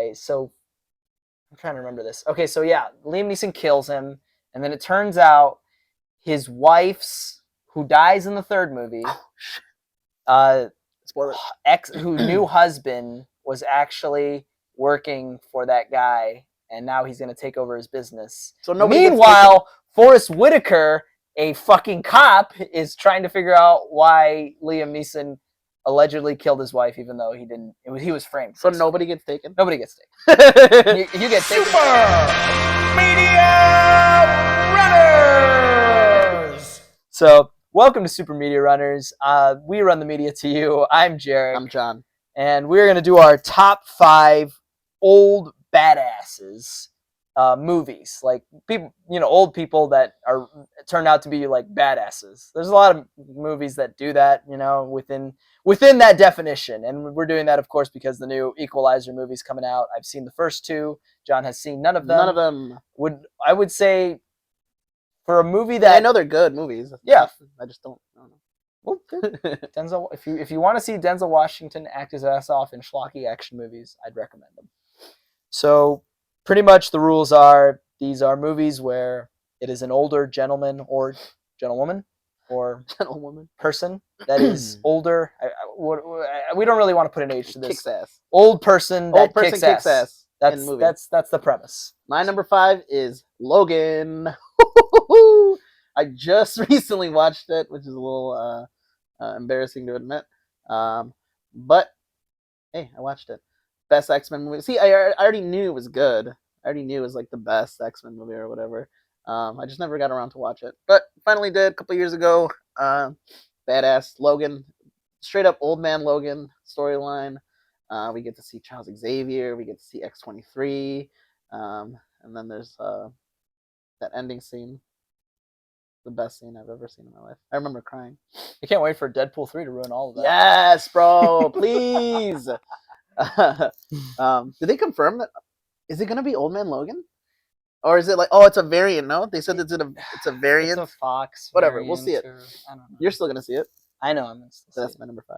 Okay, so I'm trying to remember this. Okay, so yeah, Liam Neeson kills him, and then it turns out his wife's, who dies in the third movie, Spoiler. who new husband was actually working for that guy, and now he's going to take over his business. So nobody Meanwhile, Forrest Whitaker, a fucking cop, is trying to figure out why Liam Neeson allegedly killed his wife, even though he didn't. He was framed. So nobody gets taken? Nobody gets taken. you get taken. Super Media Runners! So, welcome to Super Media Runners. We run the media to you. I'm Jarek. I'm John. And we're going to do our top 5 old badasses movies. Like, people, old people that are turned out to be like badasses. There's a lot of movies that do that, within that definition. And we're doing that, of course, because the new Equalizer movie's coming out. I've seen the first 2. John has seen none of them. None of them. I would say, for a movie that... I know they're good movies. Yeah. I just don't know. Well, Denzel, if you want to see Denzel Washington act his ass off in schlocky action movies, I'd recommend them. So, pretty much the rules are, these are movies where it is an older gentleman or gentlewoman or person that is older. We don't really want to put an age to this. Kicks ass. Old person that kicks ass. That's the premise. My number 5 is Logan. I just recently watched it, which is a little embarrassing to admit. But, hey, I watched it. Best X-Men movie. See, I already knew it was good. I already knew it was like the best X-Men movie or whatever. I just never got around to watch it. But finally did a couple years ago. Badass Logan. Straight up old man Logan storyline. We get to see Charles Xavier. We get to see X-23. And then there's that ending scene. The best scene I've ever seen in my life. I remember crying. I can't wait for Deadpool 3 to ruin all of that. Yes, bro. Please. Did they confirm that? Is it going to be Old Man Logan? Or is it like, it's a variant? No, they said it's a variant. It's a Fox. Whatever, we'll see it. I don't know. You're still going to see it. I know. I'm gonna still see That's my number 5.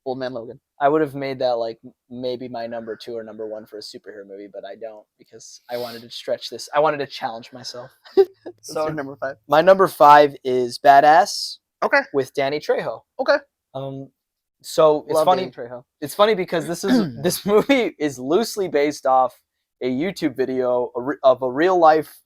Old Man Logan. I would have made that like maybe my number 2 or number 1 for a superhero movie, but I don't, because I wanted to stretch this. I wanted to challenge myself. So your number 5. My number 5 is Badass. Okay. With Danny Trejo. Okay. So it's Love funny. Danny Trejo. It's funny because this movie is loosely based off a YouTube video of a real life,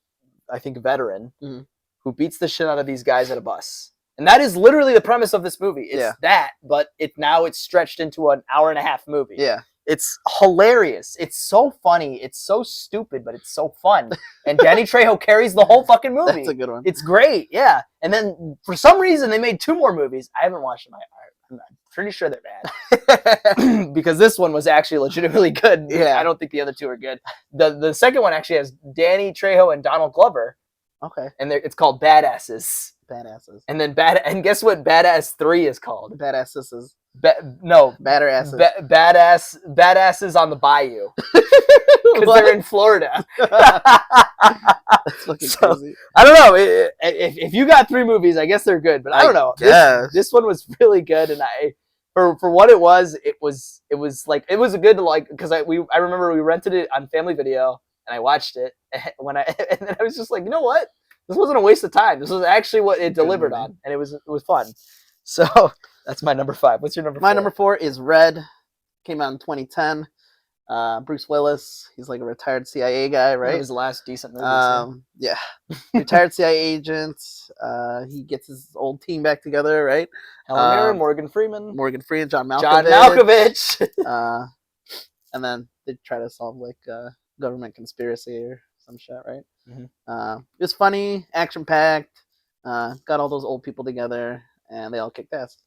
I think, veteran who beats the shit out of these guys at a bus. And that is literally the premise of this movie. It's that, but now it's stretched into an hour-and-a-half movie. Yeah. It's hilarious. It's so funny. It's so stupid, but it's so fun. And Danny Trejo carries the whole fucking movie. That's a good one. It's great, yeah. And then, for some reason, they made 2 more movies. I haven't watched them. I'm pretty sure they're bad. Because this one was actually legitimately good. Yeah. I don't think the other 2 are good. The second one actually has Danny Trejo and Donald Glover. Okay. And it's called Badasses. Badasses. And then and guess what Badass 3 is called? Badasses. Batter asses. Badasses on the Bayou. Because they're in Florida. That's fucking crazy. I don't know. If you got 3 movies, I guess they're good. But I don't know. This one was really good, and for what it was a good, like, because I remember we rented it on Family Video and I watched it and then I was just like, you know what? This wasn't a waste of time. This was actually what it delivered on, and it was fun. So that's my number 5. What's your number 4? My number 4 is Red. Came out in 2010. Bruce Willis. He's like a retired CIA guy, right? One of his last decent movies. Yeah. Retired CIA agent. He gets his old team back together, right? Helen Mirren, Morgan Freeman, John Malkovich. And then they try to solve like government conspiracy or some shit, right? Mm-hmm. It's funny, action packed. Got all those old people together, and they all kicked ass.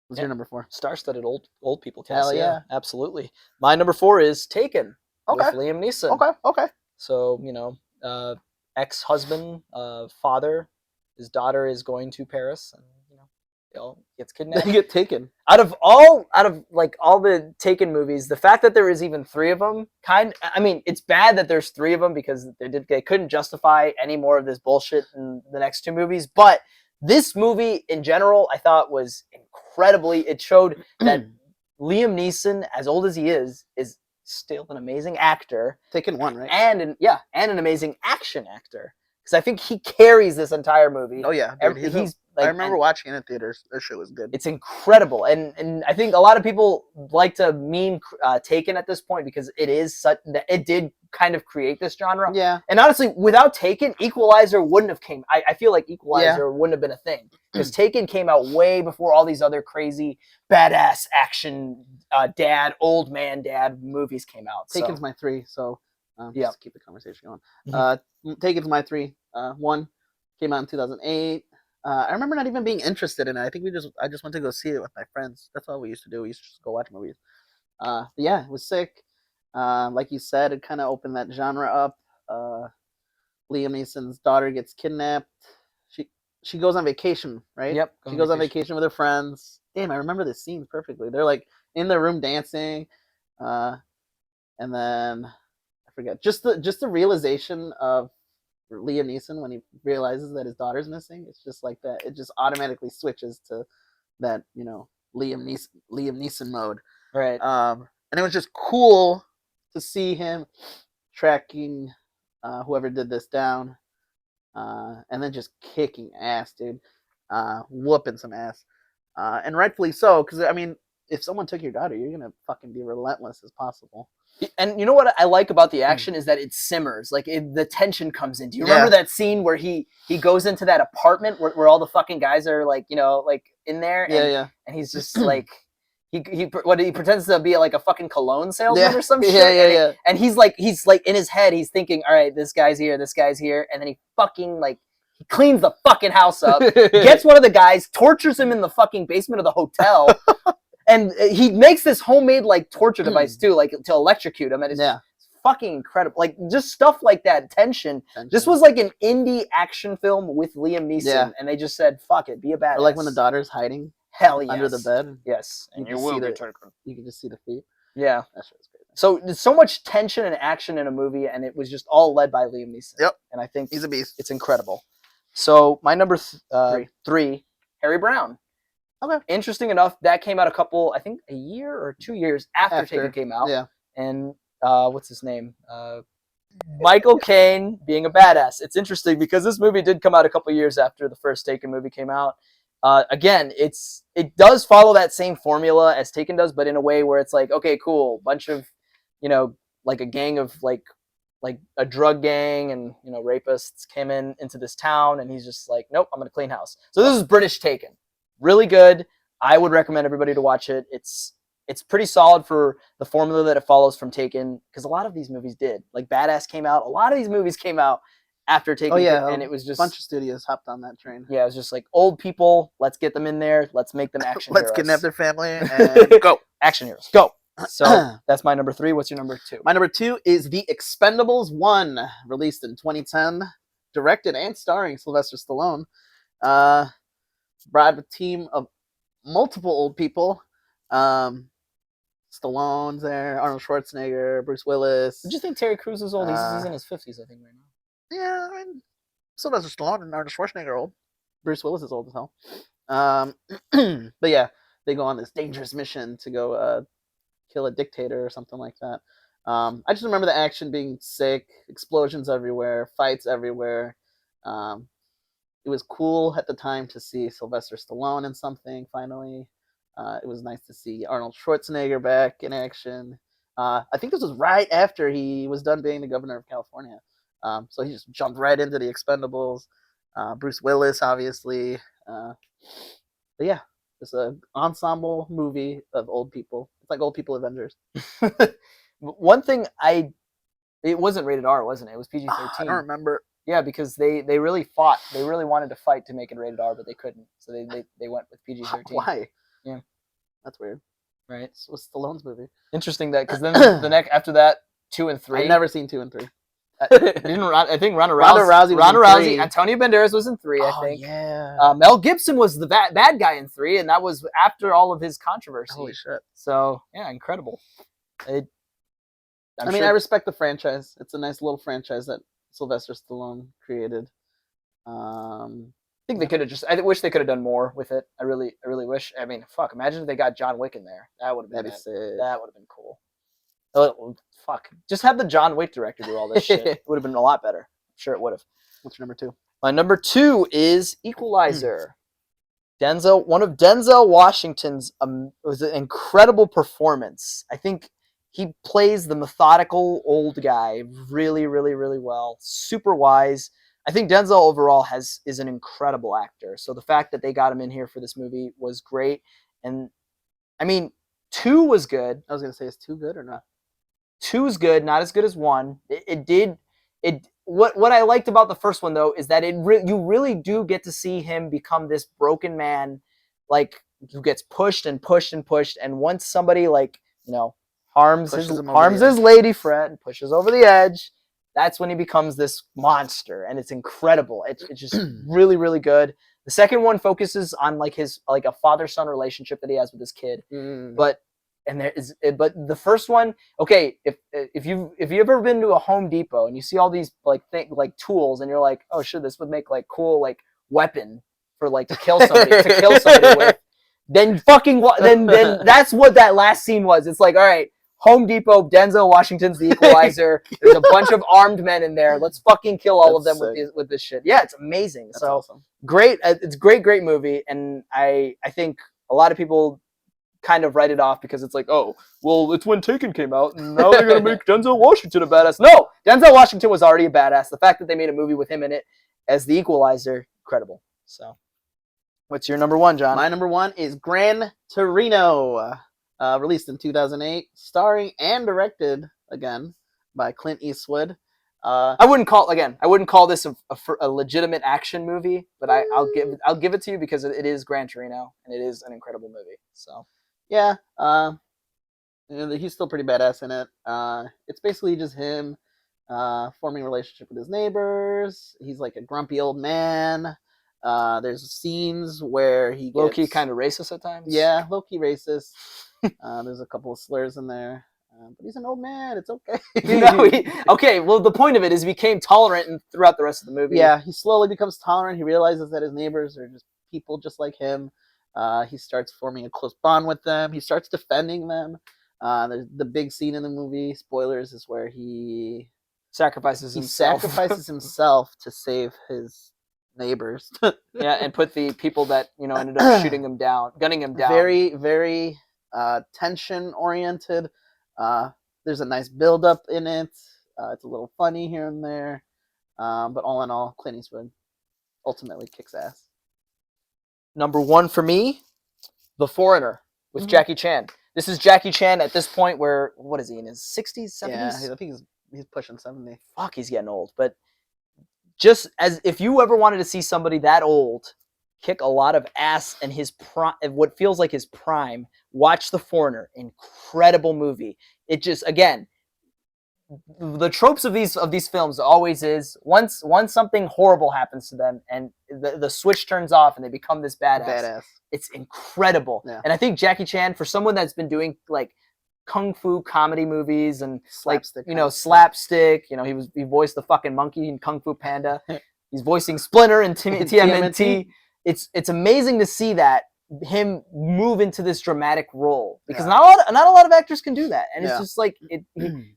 What's your number 4? Star-studded old people cast. Hell yeah, absolutely. My number 4 is Taken. Okay. With Liam Neeson. Okay. So ex-husband, father, his daughter is going to Paris, and gets kidnapped. They get taken. Out of all the Taken movies, the fact that there is even 3 of them, it's bad that there's 3 of them because they couldn't justify any more of this bullshit in the next 2 movies. But this movie in general, I thought was incredibly. It showed that Liam Neeson, as old as he is still an amazing actor. Taken 1, right? And an amazing action actor. Because I think he carries this entire movie. Oh yeah, dude, I remember watching it in theaters. That shit was good. It's incredible, and I think a lot of people like to meme Taken at this point because it did kind of create this genre. Yeah. And honestly, without Taken, Equalizer wouldn't have came. I feel like Equalizer wouldn't have been a thing because Taken came out way before all these other crazy badass action old man dad movies came out. Taken's my 3, so just to keep the conversation going. Taken's my 3. 1 came out in 2008. I remember not even being interested in it. I think I just went to go see it with my friends. That's all we used to do. We used to just go watch movies. Yeah, it was sick. Like you said, it kind of opened that genre up. Liam Neeson's daughter gets kidnapped. She goes on vacation, right? Yep. She goes on vacation with her friends. Damn, I remember this scene perfectly. They're like in their room dancing, and then I forget just the realization of Liam Neeson when he realizes that his daughter's missing. It's just like that. It just automatically switches to that, Liam Neeson mode. Right. And it was just cool to see him tracking whoever did this down, and then just kicking ass, dude. Whooping some ass. And rightfully so, because, I mean, if someone took your daughter, you're going to fucking be relentless as possible. And you know what I like about the action is that it simmers. Like, the tension comes in. Do you remember that scene where he goes into that apartment where all the fucking guys are, like, like, in there? And, and he's just, like... He pretends to be like a fucking cologne salesman or some shit. And he's like in his head, he's thinking, all right, this guy's here, and then he fucking he cleans the fucking house up, gets one of the guys, tortures him in the fucking basement of the hotel, and he makes this homemade torture device too, to electrocute him, and it's fucking incredible. Like, just stuff like that, tension. This was like an indie action film with Liam Neeson, and they just said, fuck it, be a badass. Or like when the daughter's hiding. Hell yes. Under the bed. Yes. And you can just see the feet. Yeah. That shit was great. So there's so much tension and action in a movie, and it was just all led by Liam Neeson. Yep. And I think he's a beast. It's incredible. So my number 3, Harry Brown. Okay. Interesting enough, that came out I think a year or 2 years after Taken came out. Yeah. And what's his name? Michael Caine being a badass. It's interesting because this movie did come out a couple years after the first Taken movie came out. Again, it does follow that same formula as Taken does, but in a way where it's like, okay, cool, bunch of, like a gang of like a drug gang and rapists came into this town, and he's just like, nope, I'm gonna clean house. So this is British Taken, really good. I would recommend everybody to watch it. It's pretty solid for the formula that it follows from Taken, because a lot of these movies did. Like Badass came out. A lot of these movies came out after Taken, and it was just a bunch of studios hopped on that train. Yeah, it was just like old people. Let's get them in there. Let's make them action heroes. Let's kidnap their family and go. Action heroes, go. So that's my number 3. What's your number 2? My number 2 is The Expendables 1, released in 2010, directed and starring Sylvester Stallone. Brought a team of multiple old people. Stallone's there, Arnold Schwarzenegger, Bruce Willis. Did you think Terry Crews is old? He's in his 50s, I think, right now. Yeah, I mean, Sylvester Stallone and Arnold Schwarzenegger are old. Bruce Willis is old as hell. But yeah, they go on this dangerous mission to go kill a dictator or something like that. I just remember the action being sick, explosions everywhere, fights everywhere. It was cool at the time to see Sylvester Stallone in something, finally. It was nice to see Arnold Schwarzenegger back in action. I think this was right after he was done being the governor of California. So he just jumped right into the Expendables. Bruce Willis, obviously. But yeah, it's an ensemble movie of old people. It's like Old People Avengers. One thing it wasn't rated R, wasn't it? It was PG-13. I don't remember. Yeah, because they really fought. They really wanted to fight to make it rated R, but they couldn't. So they went with PG-13. Why? Yeah, that's weird. Right. It was Stallone's movie. Interesting that, because then the next after that, 2 and 3. I've never seen 2 and 3. I think Ronda Rousey, Antonio Banderas was in 3. I think. Yeah. Mel Gibson was the bad guy in 3, and that was after all of his controversy. Holy shit! So yeah, incredible. I mean, I respect the franchise. It's a nice little franchise that Sylvester Stallone created. I think they could have I wish they could have done more with it. I really wish. I mean, fuck. Imagine if they got John Wick in there. That would have been sick. That would have been cool. Oh, fuck. Just have the John Wick director do all this shit. It would have been a lot better. I'm sure it would have. What's your number 2? My number 2 is Equalizer. One of Denzel Washington's was an incredible performance. I think he plays the methodical old guy really, really, really well. Super wise. I think Denzel overall is an incredible actor. So the fact that they got him in here for this movie was great. And I mean, 2 was good. I was gonna say, is 2 good or not? 2 is good, not as good as 1. What I liked about the first one though is that you really do get to see him become this broken man, like who gets pushed and pushed and pushed, and once somebody harms his lady friend, pushes over the edge, that's when he becomes this monster, and it's incredible. It's just really, really good. The second one focuses on his a father-son relationship that he has with his kid, but the first one, okay, if you've ever been to a Home Depot and you see all these tools and you're like, oh shit, this would make cool weapon for to kill somebody with, then that's what that last scene was. It's like, all right, Home Depot, Denzel Washington's the Equalizer. There's a bunch of armed men in there. Let's fucking kill all of them with this shit. Yeah, it's amazing. That's awesome. Great. It's a great movie, and I think a lot of people kind of write it off because it's like, oh, well, it's when Taken came out, and now they're gonna make Denzel Washington a badass. No, Denzel Washington was already a badass. The fact that they made a movie with him in it as the Equalizer, incredible. So, what's your number 1, John? My number 1 is Gran Torino, released in 2008, starring and directed again by Clint Eastwood. I wouldn't call this a legitimate action movie, but I'll give it to you because it is Gran Torino and it is an incredible movie. So. Yeah, he's still pretty badass in it. It's basically just him forming a relationship with his neighbors. He's like a grumpy old man. There's scenes where he gets low-key kind of racist at times. Yeah, low-key racist. There's a couple of slurs in there. But he's an old man. It's okay. Okay, well, the point of it is he became tolerant throughout the rest of the movie. Yeah, he slowly becomes tolerant. He realizes that his neighbors are just people just like him. He starts forming a close bond with them. He starts defending them. There's the big scene in the movie, spoilers, is where he sacrifices himself to save his neighbors. Yeah, and put the people that ended up gunning him down. Very, very tension-oriented. There's a nice build-up in it. It's a little funny here and there. But all in all, Clint Eastwood ultimately kicks ass. Number 1 for me, The Foreigner with Jackie Chan. This is Jackie Chan at this point where, what is he, in his 60s, 70s? Yeah, I think he's pushing 70. Fuck, he's getting old. But just as if you ever wanted to see somebody that old kick a lot of ass in his prime, what feels like his prime, watch The Foreigner. Incredible movie. It just, again, the tropes of these films always is once something horrible happens to them and the switch turns off and they become this badass. It's incredible. Yeah. And I think Jackie Chan, for someone that's been doing kung fu comedy movies and slapstick, he voiced the fucking monkey in Kung Fu Panda. He's voicing Splinter in TMNT. It's amazing to see that him move into this dramatic role because not a lot of actors can do that, and it's just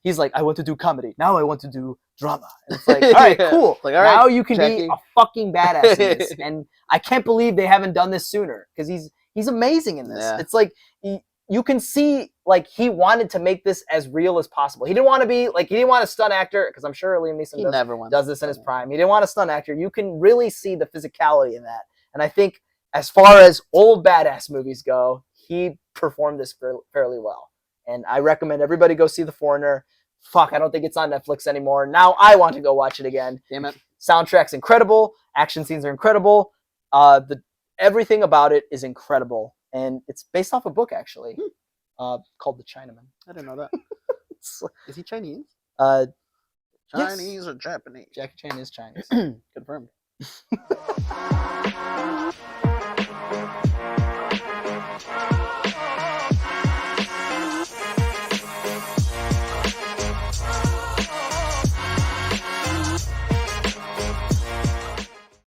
he's like, I want to do comedy, now I want to do drama, and it's like, all right, cool, now you can Jackie. Be a fucking badass in this. And I can't believe they haven't done this sooner because he's amazing in this. It's like you can see he wanted to make this as real as possible. He didn't want to be he didn't want a stunt actor, because I'm sure Liam Neeson does this in his prime. He didn't want a stunt actor. You can really see the physicality in that, and I think as far as old badass movies go, he performed this fairly well. And I recommend everybody go see The Foreigner. Fuck, I don't think it's on Netflix anymore. Now I want to go watch it again. Damn it. Soundtrack's incredible. Action scenes are incredible. Everything about it is incredible. And it's based off a book, actually, called The Chinaman. I didn't know that. Is he Chinese? Chinese or Japanese? Jackie Chan is Chinese. Confirmed.